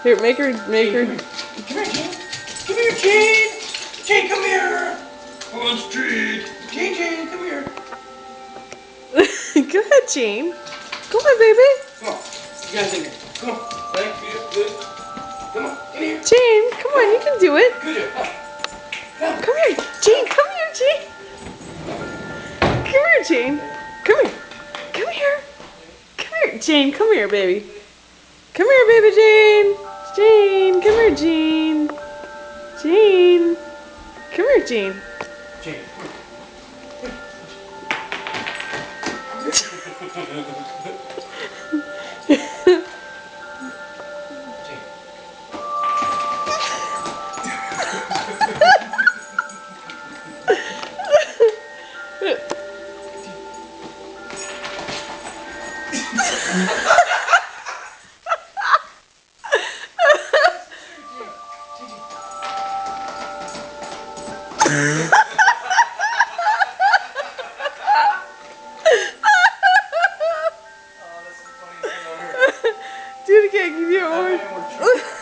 Here, make her. Come here, Jane. Come here, Jane. Jane, come here. On street. Jane, come here. Go ahead, Jane. Go on, baby. Come on. You guys in here. Come on. Right? Good. Come on. In here. Jane, come on, you can do it. Good. Come here, Jane. Come here, Jane. Come here, Jane. Come here. Come here. Come here, Jane. Come here, baby. Come here, baby Jane. Jane, come here, Jane. Jane. Come here, Jane. Jane, Do it again. Give me your arm.